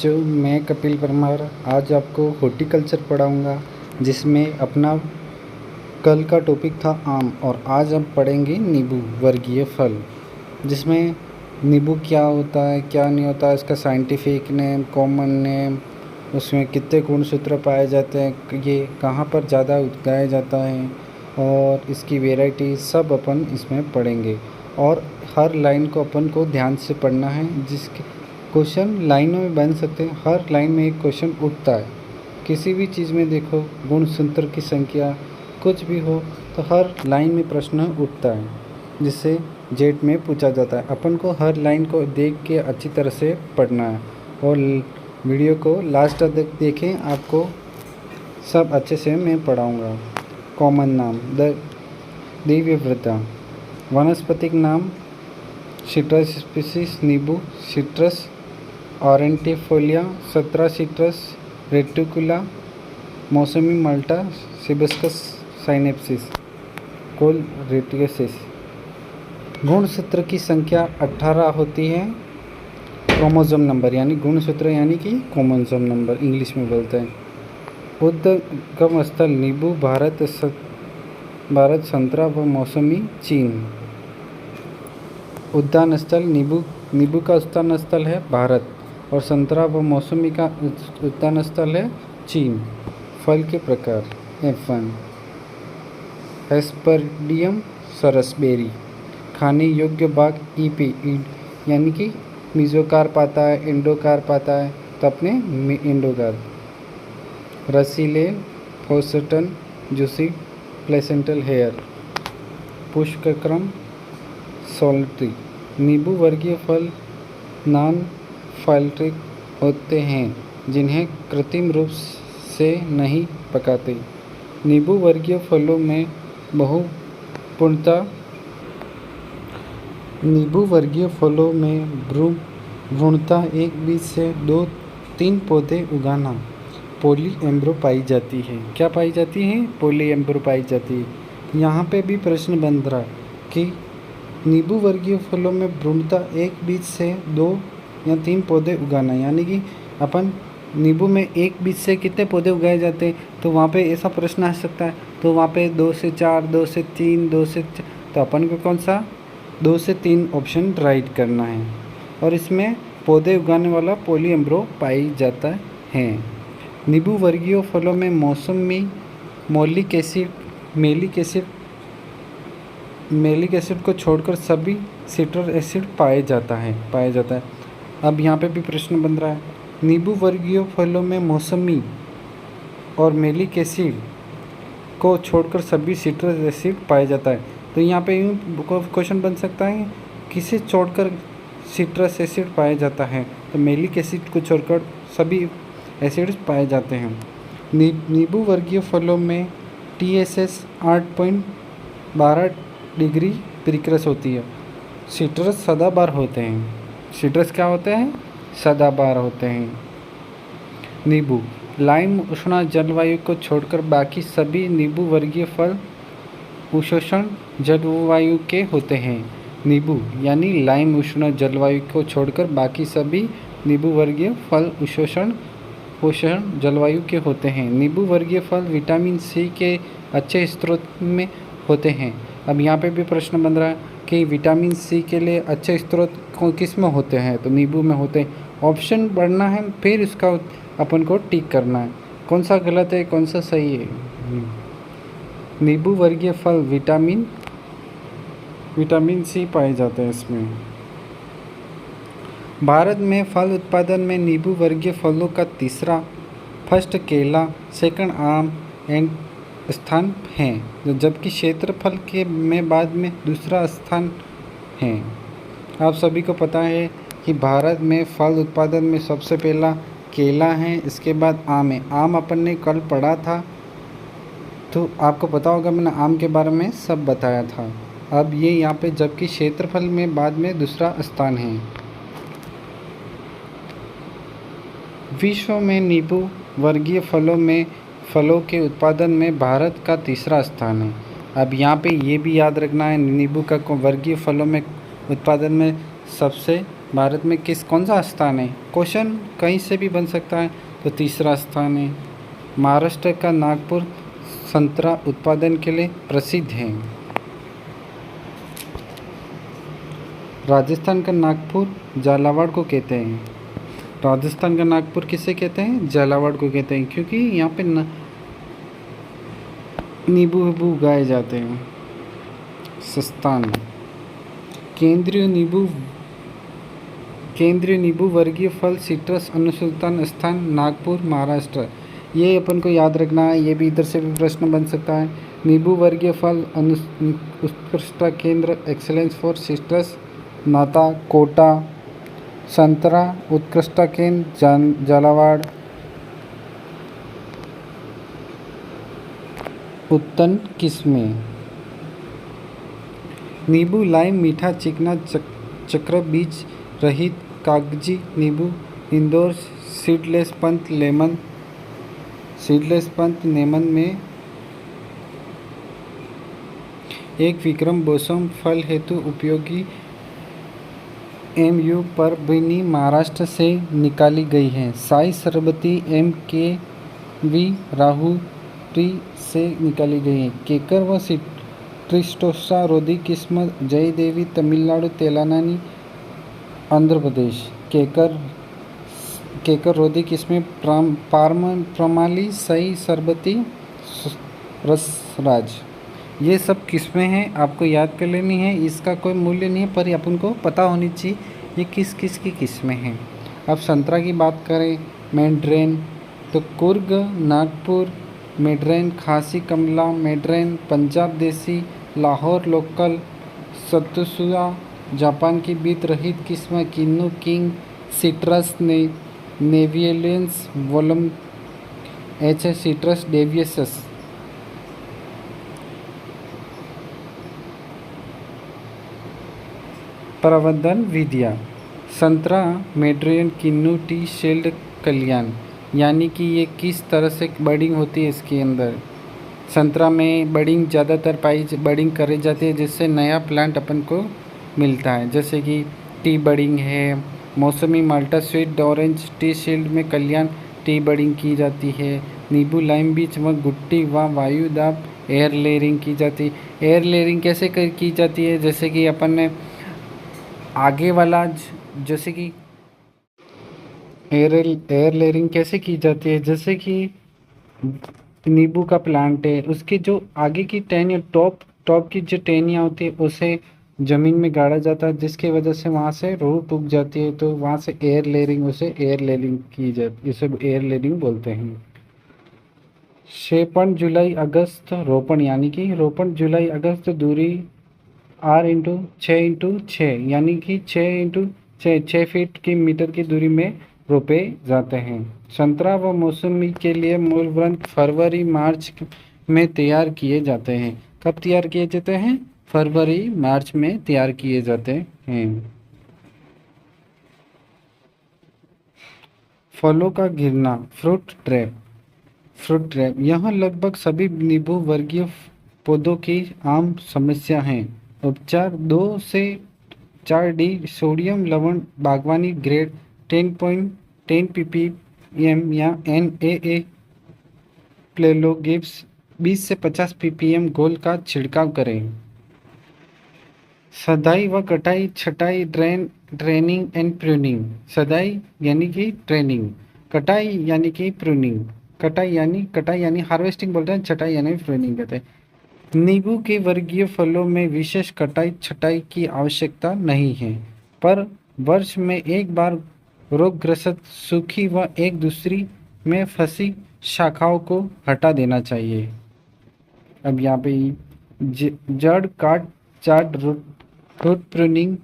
जो मैं कपिल परमार आज आपको हॉर्टिकल्चर पढ़ाऊँगा, जिसमें अपना कल का टॉपिक था आम और आज हम पढ़ेंगे नींबू वर्गीय फल, जिसमें नींबू क्या होता है क्या नहीं होता है, इसका साइंटिफिक नेम, कॉमन नेम, उसमें कितने गुणसूत्र पाए जाते हैं, ये कहाँ पर ज़्यादा उगाया जाता है और इसकी वैरायटी सब अपन इसमें पढ़ेंगे। और हर लाइन को अपन को ध्यान से पढ़ना है, जिसके क्वेश्चन लाइनों में बन सकते हैं। हर लाइन में एक क्वेश्चन उठता है, किसी भी चीज़ में देखो, गुणसूत्र की संख्या कुछ भी हो तो हर लाइन में प्रश्न उठता है, जिससे जेट में पूछा जाता है। अपन को हर लाइन को देख के अच्छी तरह से पढ़ना है और वीडियो को लास्ट तक देखें, आपको सब अच्छे से मैं पढ़ाऊँगा। कॉमन नाम दिव्यव्रता, वनस्पतिक नाम सिट्रस स्पीसीज नींबू, सिट्रस ऑरेंटिफोलिया, सत्रा सिट्रस रेटिकुला, मौसमी माल्टा, हिबिस्कस साइनेप्सिस, कोल रेटियसिस। गुणसूत्र की संख्या 18 होती है। क्रोमोसोम नंबर यानी गुणसूत्र यानी कि क्रोमोसोम नंबर इंग्लिश में बोलते हैं। उद्गम स्थल नींबू भारत, संतरा व मौसमी चीन। उद्यान स्थल नींबू का उद्यान स्थल है भारत और संतरा व मौसमी का उद्यान स्थल है चीन। फल के प्रकार F1 एस्परडियम सरसबेरी, खाने योग्य भाग EP यानी कि मेसोकार्प आता है, एंडोकार्प आता है, तो अपने एंडोकार्प। रसीले फोसटन जूसी प्लेसेंटल हेयर। पुष्पक्रम सोल्टी। नींबू वर्गीय फल नॉन फाइलट्रिक होते हैं, जिन्हें कृत्रिम रूप से नहीं पकाते। नींबू वर्गीय फलों में भ्रूणतः एक बीज से 2-3 पौधे उगाना पॉलीएम्ब्रो पाई जाती है। क्या पाई जाती है? पॉलीएम्ब्रो पाई जाती है। यहाँ पे भी प्रश्न बन रहा कि नींबू वर्गीय फलों में भ्रूणतः एक बीज से 2 या 3 पौधे उगाना, यानी कि अपन नींबू में एक बीज से कितने पौधे उगाए जाते हैं, तो वहाँ पे ऐसा प्रश्न आ सकता है। तो वहाँ पे 2 से 4, 2 से 3, 2 से 4, तो अपन को कौन सा 2 से 3 ऑप्शन राइट करना है। और इसमें पौधे उगाने वाला पॉलीएम्ब्रो पाई जाता है। नींबू वर्गीय फलों में मौसमी मेलिक एसिड को छोड़कर सभी सिट्रस एसिड पाया जाता है। अब यहाँ पे भी प्रश्न बन रहा है, नींबू वर्गीय फलों में मौसमी और मेलिक एसिड को छोड़कर सभी सिट्रस एसिड पाया जाता है। तो यहाँ पे यूँ क्वेश्चन बन सकता है, किसे छोड़कर सिट्रस एसिड पाया जाता है? तो मेलिक एसिड को छोड़कर सभी एसिड्स पाए जाते हैं। नींबू वर्गीय फलों में TSS 8.12 डिग्री प्रीक्रस होती है। सिट्रस सदाबहार होते हैं। सिट्रस क्या होते हैं? सदाबहार होते हैं। नींबू लाइम उष्ण जलवायु को छोड़कर बाकी सभी नींबू वर्गीय फल उष्ण जलवायु के होते हैं। नींबू यानी लाइम उष्ण जलवायु को छोड़कर बाकी सभी नींबू वर्गीय फल उष्ण जलवायु के होते हैं। नींबू वर्गीय फल विटामिन C के अच्छे स्रोत में होते हैं। अब यहाँ पे भी प्रश्न बन रहा है कि विटामिन C के लिए अच्छे स्रोत किस में होते हैं? तो नींबू में होते हैं। ऑप्शन बढ़ना है, फिर इसका अपन को टिक करना है, कौन सा गलत है कौन सा सही है। नींबू वर्गीय फल विटामिन C पाए जाते हैं इसमें। भारत में फल उत्पादन में नींबू वर्गीय फलों का फर्स्ट केला, सेकंड आम एंड स्थान है, जबकि क्षेत्रफल के में बाद में दूसरा स्थान है। आप सभी को पता है कि भारत में फल उत्पादन में सबसे पहला केला है, इसके बाद आम है। आम अपन ने कल पढ़ा था, तो आपको पता होगा, मैंने आम के बारे में सब बताया था। अब ये यहाँ पे जबकि क्षेत्रफल में बाद में दूसरा स्थान है। विश्व में नींबू वर्गीय फलों के उत्पादन में भारत का तीसरा स्थान है। अब यहाँ पे ये भी याद रखना है, नींबू का वर्गीय फलों में उत्पादन में सबसे भारत में कौन सा स्थान है? क्वेश्चन कहीं से भी बन सकता है, तो तीसरा स्थान है। महाराष्ट्र का नागपुर संतरा उत्पादन के लिए प्रसिद्ध है। राजस्थान का नागपुर झालावाड़ को कहते हैं। राजस्थान का नागपुर किसे कहते हैं? झालावाड़ को कहते हैं, क्योंकि यहाँ पे नींबू उगाए जाते हैं। स्थान केंद्रीय नींबू वर्गीय फल सिट्रस अनुसंधान स्थान नागपुर महाराष्ट्र। ये अपन को याद रखना है, ये भी इधर से भी प्रश्न बन सकता है। नींबू वर्गीय फल उत्कृष्ट केंद्र एक्सेलेंस फॉर सिट्रस नाता कोटा। संतरा उत्कृष्ट केंद्र झालावाड़। उत्तम किस्में नींबू लाइम मीठा चिकना चक्र बीज रहित कागजी नींबू इंदौर सीडलेस पंथ लेमन में एक विक्रम बोसम फल हेतु उपयोगी MU पर बिनी महाराष्ट्र से निकाली गई है। साई सरबती MKV राहुरी से निकाली गई है। केकर व ट्रिस्टोसा रोधी किस्म जय देवी तमिलनाडु तेलंगाना आंध्र प्रदेश। केकर रोधी किस्में प्रमाली सई सरबती रसराज। ये सब किस्में हैं, आपको याद कर लेनी है। इसका कोई मूल्य नहीं है, पर अपन को पता होनी चाहिए ये किस किस की किस्में हैं। अब संतरा की बात करें, मैंड्रेन, तो कुर्ग नागपुर मैड्रेन, खासी कमला मैड्रेन, पंजाब देसी, लाहौर लोकल, सतसुआ जापान की बीज रहित किस्म किन्नू किंग, सिट्रस नेवियलेंस वोलम H सिट्रस डेवियसस। प्रवर्धन विधियाँ संतरा मैड्रेन किन्नू टी शेल्ड कल्याण, यानी कि ये किस तरह से बडिंग होती है। इसके अंदर संतरा में बडिंग ज़्यादातर बडिंग करी जाती है, जिससे नया प्लांट अपन को मिलता है। जैसे कि टी बडिंग है, मौसमी माल्टा स्वीट ऑरेंज टी शील्ड में कल्याण टी बडिंग की जाती है। नींबू लाइम बीच व गुट्टी व वायु दाब एयर लेयरिंग की जाती है। एयर लेयरिंग कैसे की जाती है? जैसे कि अपन ने आगे वाला जैसे कि एयर लेयरिंग कैसे की जाती है? जैसे कि नींबू का प्लांट है, उसके जो आगे की टहनियाँ टॉप की जो टहनियाँ होती है उसे ज़मीन में गाड़ा जाता है, जिसकी वजह से वहाँ से रूट उग जाती है। तो वहाँ से एयर लेयरिंग की जाती है, इसे एयर लेयरिंग बोलते हैं। क्षेपण जुलाई अगस्त रोपण, यानी कि रोपण जुलाई अगस्त दूरी 6x6 यानी कि 6 फीट की मीटर की दूरी में रोपे जाते हैं। संतरा व मौसमी के लिए मूल वृंत फरवरी मार्च में तैयार किए जाते हैं। कब तैयार किए जाते हैं? फरवरी मार्च में तैयार किए जाते हैं। फलों का गिरना फ्रूट ड्रैप यहाँ लगभग सभी नींबू वर्गीय पौधों की आम समस्या है। उपचार 2 से 4D सोडियम लवण बागवानी ग्रेड 10 ppm या NAA प्लेलोगिब्स 20 से 50 ppm घोल का छिड़काव करें। सदाई व कटाई छटाई ड्रेनिंग एंड प्रूनिंग। सदाई यानी कि ट्रेनिंग, कटाई यानी कि प्रूनिंग। कटाई यानी हार्वेस्टिंग बोलते हैं, छटाई यानी प्रूनिंग कहते हैं। नींबू के वर्गीय फलों में विशेष कटाई छटाई की आवश्यकता नहीं है, पर वर्ष में एक बार रोगग्रस्त सूखी व एक दूसरी में फंसी शाखाओं को हटा देना चाहिए। अब यहाँ पे जड़ काट चार्ट रूट प्रूनिंग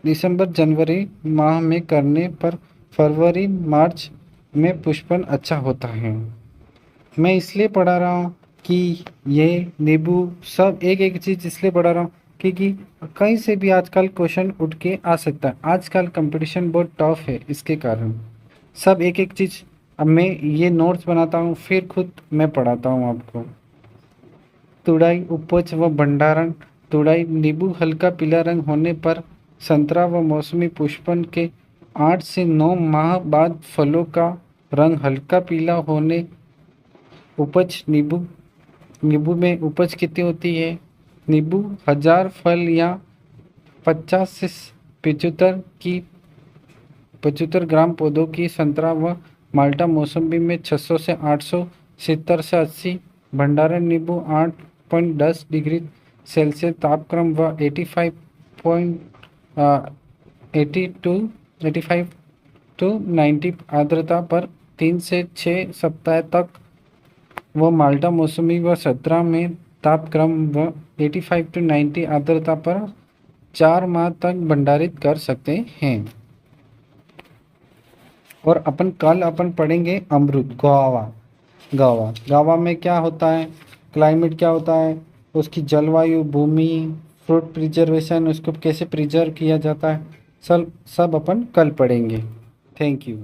दिसंबर जनवरी माह में करने पर फरवरी मार्च में पुष्पन अच्छा होता है। मैं इसलिए पढ़ा रहा हूँ कि ये नींबू सब एक चीज़ इसलिए पढ़ा रहा हूँ क्योंकि कहीं से भी आजकल क्वेश्चन उठ के आ सकता है। आजकल कंपटीशन बहुत टफ है, इसके कारण सब एक चीज़। अब मैं ये नोट्स बनाता हूँ, फिर खुद मैं पढ़ाता हूँ आपको। तुड़ाई उपज व भंडारण। तुड़ाई नींबू हल्का पीला रंग होने पर संतरा व मौसमी पुष्पन के 8 से 9 माह बाद फलों का रंग हल्का पीला होने। उपज नींबू में उपज कितनी होती है? नींबू 1000 फल या 50 से 75 ग्राम पौधों की। संतरा व माल्टा मौसम्बी में 600 से 800, 70 से 80। भंडारण नींबू 8.10 डिग्री सेल्सियस तापक्रम व 85 टू 90 आर्द्रता पर 3 से 6 सप्ताह तक। व माल्टा मौसमी व संतरा में तापक्रम व 85 टू 90 आर्द्रता पर 4 माह तक भंडारित कर सकते हैं। और कल पढ़ेंगे अमरूद, गावा में क्या होता है, क्लाइमेट क्या होता है, उसकी जलवायु, भूमि, फ्रूट प्रिजर्वेशन, उसको कैसे प्रिजर्व किया जाता है, सब अपन कल पढ़ेंगे। Thank you.